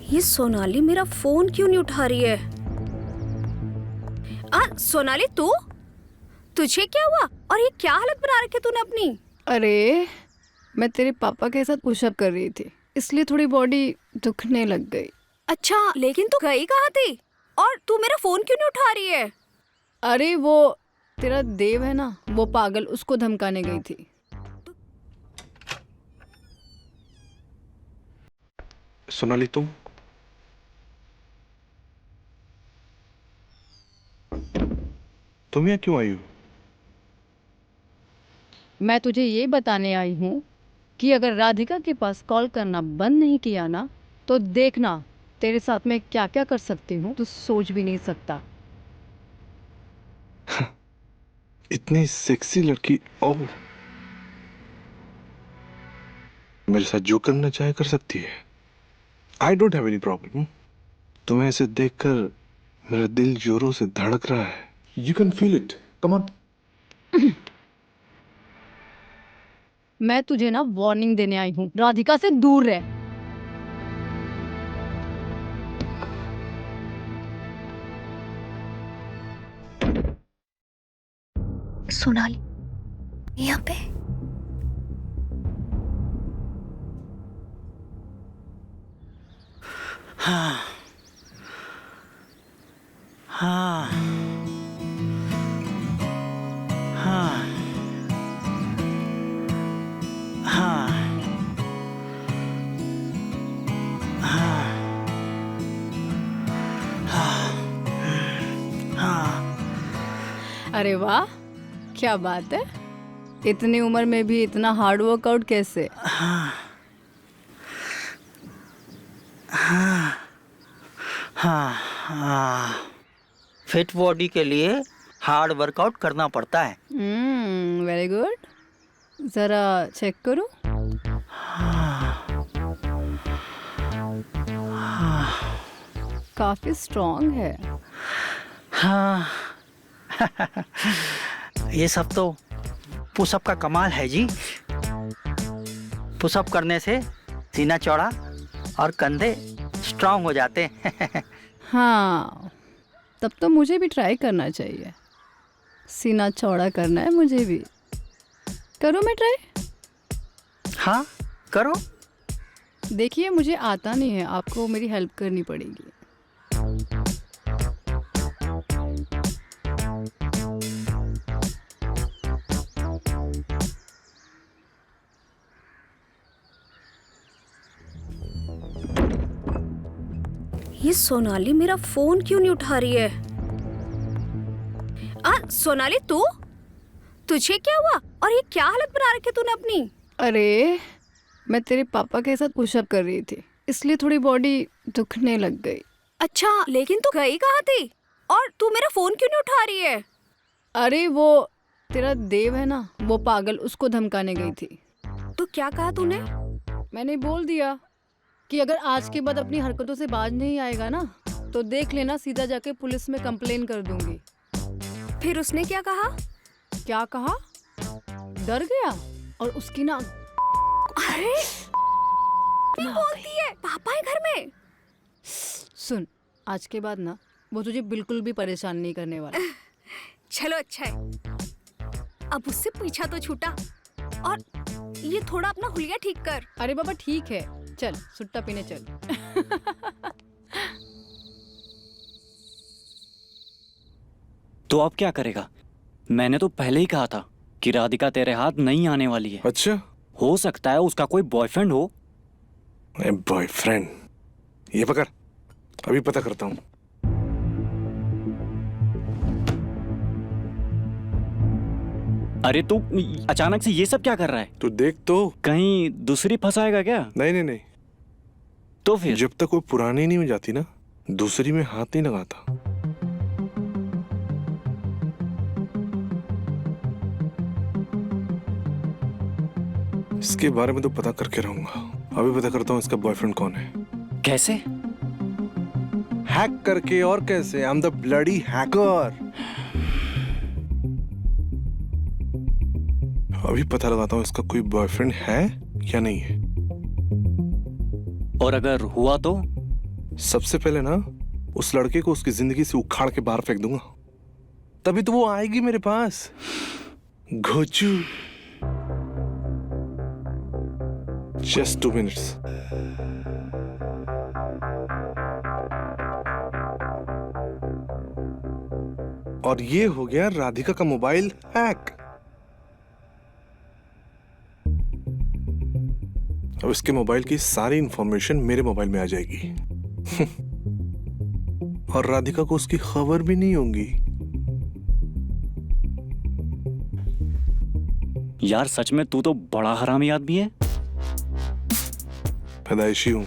ये सोनाली मेरा फोन क्यों नहीं उठा रही है? सोनाली तुझे क्या हुआ? और ये क्या हालत बना रखी तूने अपनी? अरे मैं तेरे पापा के साथ पुशअप कर रही थी, इसलिए थोड़ी बॉडी दुखने लग गई। अच्छा, लेकिन तू गई कहाँ थी? और तू मेरा फोन क्यों नहीं उठा रही है? अरे वो तेरा देव है ना, वो पागल, उसको धमकाने गई थी। सोनाली तुम यहाँ क्यों आई हो? मैं तुझे ये बताने आई हूँ कि अगर राधिका के पास कॉल करना बंद नहीं किया ना, तो देखना तेरे साथ में क्या क्या कर सकती हूँ, तू सोच भी नहीं सकता। इतनी सेक्सी लड़की, ओह, मेरे साथ जो करना चाहे कर सकती है। I don't have any problem. तुम्हें ऐसे देखकर मेरा दिल जोरों से धड़क रहा है। You can feel it, come on. मैं तुझे ना वार्निंग देने आई हूँ, राधिका से दूर रह। सोनाली यहाँ पे? हाँ हाँ हाँ हाँ हाँ। अरे वाह, क्या बात है, इतनी उम्र में भी इतना हार्ड वर्कआउट कैसे? हाँ, फिट बॉडी के लिए हार्ड वर्कआउट करना पड़ता है। वेरी गुड, जरा चेक करो। काफी स्ट्रांग है। हाँ ये सब तो पुशअप का कमाल है जी। पुशअप करने से सीना चौड़ा और कंधे स्ट्रांग हो जाते हैं। हाँ, तब तो मुझे भी ट्राई करना चाहिए। सीना चौड़ा करना है मुझे भी। करो मैं ट्राई। हाँ करो। देखिए मुझे आता नहीं है, आपको मेरी हेल्प करनी पड़ेगी। ये सोनाली मेरा फोन क्यों नहीं उठा रही है? सोनाली तुझे क्या हुआ? और ये क्या हालत बना रखी तूने अपनी? अरे मैं तेरे पापा के साथ पुशअप कर रही थी, इसलिए थोड़ी बॉडी दुखने लग गई। अच्छा, लेकिन तू गई कहाँ थी? और तू मेरा फोन क्यों नहीं उठा रही है? अरे वो तेरा देव है ना, वो पागल, उसको धमकाने गई थी। तो क्या कहा तूने? मैंने बोल दिया कि अगर आज के बाद अपनी हरकतों से बाज नहीं आएगा ना, तो देख लेना सीधा जाके पुलिस में कंप्लेन कर दूंगी। फिर उसने क्या कहा? क्या कहा? डर गया और उसकी ना। अरे क्या बोलती है? पापा है घर में। सुन, आज के बाद ना वो तुझे बिल्कुल भी परेशान नहीं करने वाला। चलो अच्छा है, अब उससे पीछा तो छूटा। और ये थोड़ा अपना हुलिया ठीक कर। अरे बाबा ठीक है, चल सुट्टा पीने चल। तो अब क्या करेगा? मैंने तो पहले ही कहा था कि राधिका तेरे हाथ नहीं आने वाली है। अच्छा, हो सकता है उसका कोई बॉयफ्रेंड हो। बॉयफ्रेंड? ये पकड़, अभी पता करता हूँ। अरे तू अचानक से ये सब क्या कर रहा है? तू देख तो। कहीं दूसरी फंसाएगा क्या? नहीं नहीं नहीं, तो फिर जब तक वो पुरानी नहीं हो जाती ना, दूसरी में हाथ नहीं लगाता। इसके बारे में तो पता करके रहूंगा। अभी पता करता हूँ इसका बॉयफ्रेंड कौन है। कैसे? हैक करके। और कैसे? I am the bloody hacker. अभी पता लगाता हूँ इसका कोई बॉयफ्रेंड है या नहीं है। और अगर हुआ तो सबसे पहले ना उस लड़के को उसकी जिंदगी से उखाड़ के बाहर फेंक दूंगा, तभी तो वो आएगी मेरे पास। घोचू। Just 2 minutes. और ये हो गया राधिका का मोबाइल हैक। अब इसके मोबाइल की सारी इंफॉर्मेशन मेरे मोबाइल में आ जाएगी। और राधिका को उसकी खबर भी नहीं होगी। यार सच में तू तो बड़ा हरामी आदमी है। पैदाइशी हूं।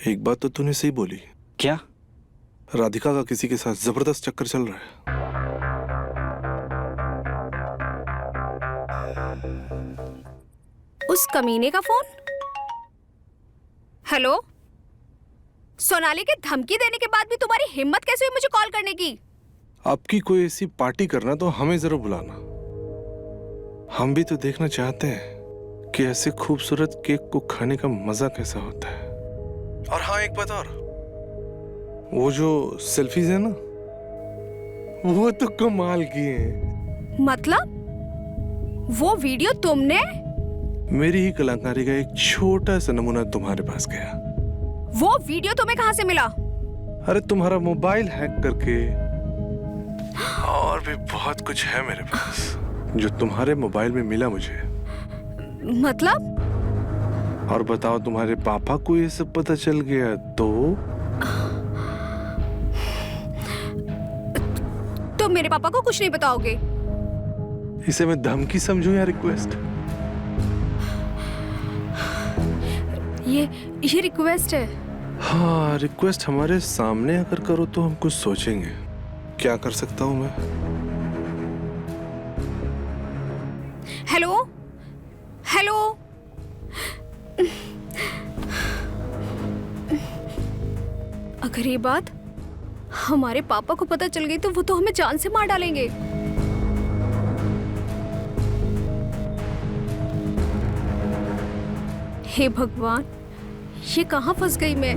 एक बात तो तूने सही बोली। क्या? राधिका का किसी के साथ जबरदस्त चक्कर चल रहा है। उस कमीने का फोन। हेलो, सोनाली के धमकी देने के बाद भी तुम्हारी हिम्मत कैसे हुई मुझे कॉल करने की? आपकी कोई ऐसी पार्टी करना तो हमें जरूर बुलाना। हम भी तो देखना चाहते हैं कि ऐसे खूबसूरत केक को खाने का मजा कैसा होता है। और हाँ, एक बात और, वो जो सेल्फीज है ना, वो तो कमाल की हैं। मतलब वो वीडियो तुमने? मेरी ही कलाकारी का एक छोटा सा नमूना तुम्हारे पास गया। वो वीडियो तुम्हें कहां से मिला? अरे तुम्हारा मोबाइल हैक करके। और भी बहुत कुछ है मेरे पास जो तुम्हारे मोबाइल में मिला मुझे। मतलब? और बताओ, तुम्हारे पापा को ये सब पता चल गया तो? तुम मेरे पापा को कुछ नहीं बताओगे? इसे मैं धमकी समझूं या रिक्वेस्ट? ये रिक्वेस्ट है। हाँ, रिक्वेस्ट हमारे सामने अगर करो तो हम कुछ सोचेंगे। क्या कर सकता हूं मैं? हेलो हेलो, अगर ये बात हमारे पापा को पता चल गई तो वो तो हमें जान से मार डालेंगे। हे भगवान, ये कहां फंस गई मैं?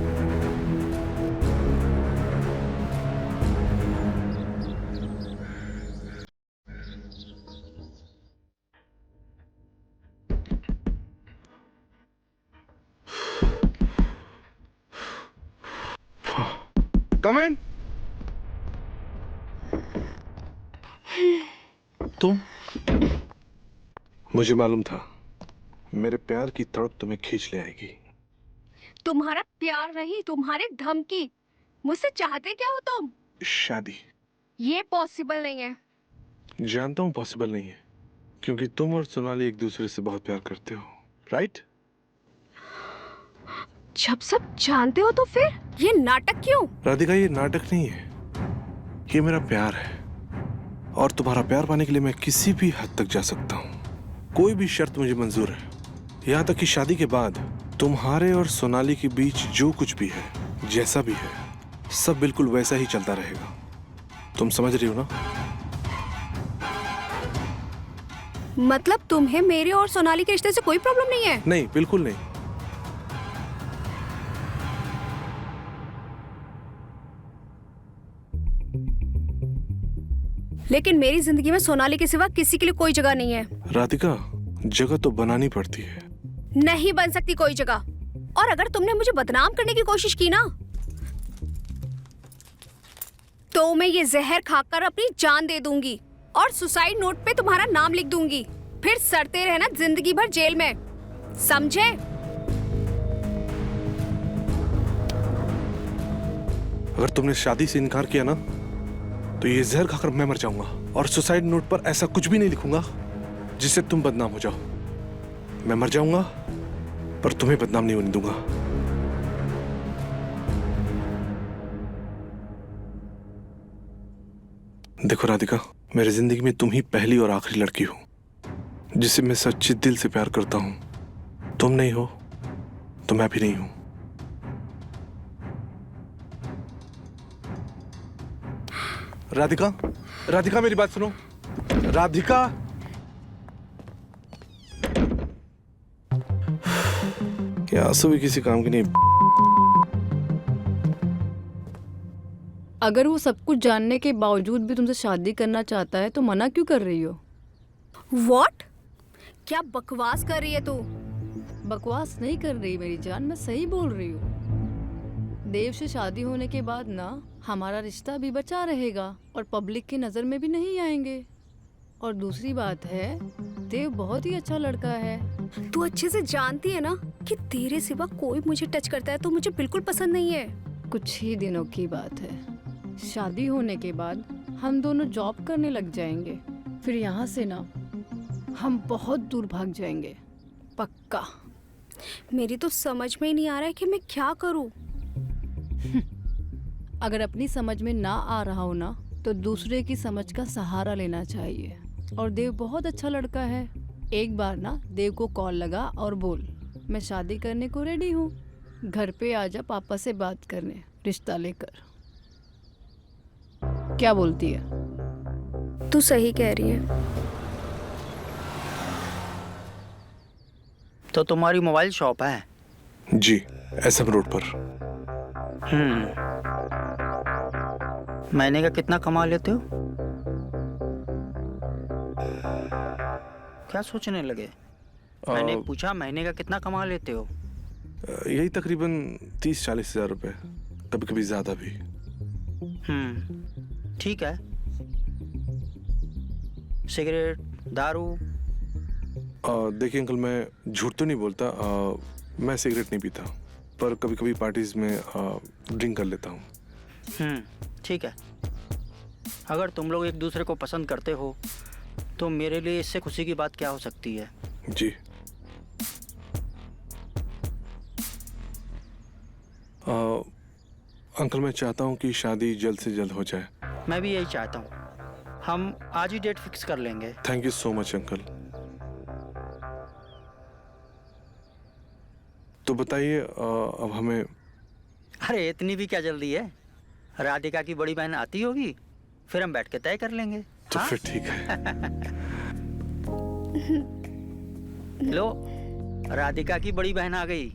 Come in. तुम? मुझे मालूम था मेरे प्यार की तड़प तुम्हें खींच ले आएगी। तुम्हारा प्यार नहीं, तुम्हारी धमकी। मुझसे चाहते क्या हो तुम? शादी। ये पॉसिबल नहीं है। जानता हूँ पॉसिबल नहीं है, क्योंकि तुम और सोनाली एक दूसरे से बहुत प्यार करते हो, राइट? जब सब जानते हो तो फिर ये नाटक क्यों? राधिका, ये नाटक नहीं है, ये मेरा प्यार है। और तुम्हारा प्यार पाने के लिए मैं किसी भी हद तक जा सकता हूँ। कोई भी शर्त मुझे मंजूर है, यहाँ तक कि शादी के बाद तुम्हारे और सोनाली के बीच जो कुछ भी है, जैसा भी है, सब बिल्कुल वैसा ही चलता रहेगा। तुम समझ रही हो ना? मतलब तुम्हें मेरे और सोनाली के रिश्ते से कोई प्रॉब्लम नहीं है? नहीं, बिल्कुल नहीं। लेकिन मेरी जिंदगी में सोनाली के सिवा किसी के लिए कोई जगह नहीं है। राधिका, जगह तो बनानी पड़ती है। नहीं बन सकती कोई जगह। और अगर तुमने मुझे बदनाम करने की कोशिश की ना, तो मैं ये जहर खाकर अपनी जान दे दूंगी और सुसाइड नोट पे तुम्हारा नाम लिख दूंगी। फिर सड़ते रहना जिंदगी भर जेल में, समझे? अगर तुमने शादी से इनकार किया ना, तो ये जहर खाकर मैं मर जाऊंगा। और सुसाइड नोट पर ऐसा कुछ भी नहीं लिखूंगा जिससे तुम बदनाम हो जाओ। मैं मर जाऊंगा पर तुम्हें बदनाम नहीं होने दूंगा। देखो राधिका, मेरी जिंदगी में तुम ही पहली और आखिरी लड़की हो जिसे मैं सच्चे दिल से प्यार करता हूं। तुम नहीं हो तो मैं भी नहीं हूं। राधिका, राधिका मेरी बात सुनो। राधिका, क्या आंसू भी किसी काम की नहीं। अगर वो सब कुछ जानने के बावजूद भी तुमसे शादी करना चाहता है तो मना क्यों कर रही हो? व्हाट? क्या बकवास कर रही है तू? बकवास नहीं कर रही मेरी जान, मैं सही बोल रही हूँ। देव से शादी होने के बाद ना हमारा रिश्ता भी बचा रहेगा और पब्लिक की नज़र में भी नहीं आएंगे। और दूसरी बात है, देव बहुत ही अच्छा लड़का है। तू अच्छे से जानती है ना कि तेरे सिवा कोई मुझे टच करता है तो मुझे बिल्कुल पसंद नहीं है। कुछ ही दिनों की बात है, शादी होने के बाद हम दोनों जॉब करने लग जाएंगे। फिर यहाँ से ना हम बहुत दूर भाग जाएंगे, पक्का। मेरी तो समझ में ही नहीं आ रहा है कि मैं क्या करूं। अगर अपनी समझ में ना आ रहा हो ना तो दूसरे की समझ का सहारा लेना चाहिए। और देव बहुत अच्छा लड़का है। एक बार ना देव को कॉल लगा और बोल, मैं शादी करने को रेडी हूँ, घर पे आजा पापा से बात करने रिश्ता लेकर। क्या बोलती है? तू सही कह रही है। तो तुम्हारी मोबाइल शॉप है? जी, एसएम रोड पर। महीने का कितना कमा लेते हो? क्या सोचने लगे? मैंने पूछा महीने का कितना कमा लेते हो? यही तकरीबन 30-40 हजार रुपए, कभी कभी ज्यादा भी। ठीक है। सिगरेट, दारू? देखिए अंकल, मैं झूठ तो नहीं बोलता। मैं सिगरेट नहीं पीता, पर कभी कभी पार्टीज में ड्रिंक कर लेता हूँ। ठीक है। अगर तुम लोग एक दूसरे को पसंद करते हो तो मेरे लिए इससे खुशी की बात क्या हो सकती है? जी। अंकल, मैं चाहता हूँ कि शादी जल्द से जल्द हो जाए। मैं भी यही चाहता हूँ। हम आज ही डेट फिक्स कर लेंगे। Thank you so much uncle. तो बताइए, अब हमें। अरे इतनी भी क्या जल्दी है? राधिका की बड़ी बहन आती होगी, फिर हम बैठ के तय कर लेंगे। तो हाँ? फिर ठीक है। लो, राधिका की बड़ी बहन आ गई।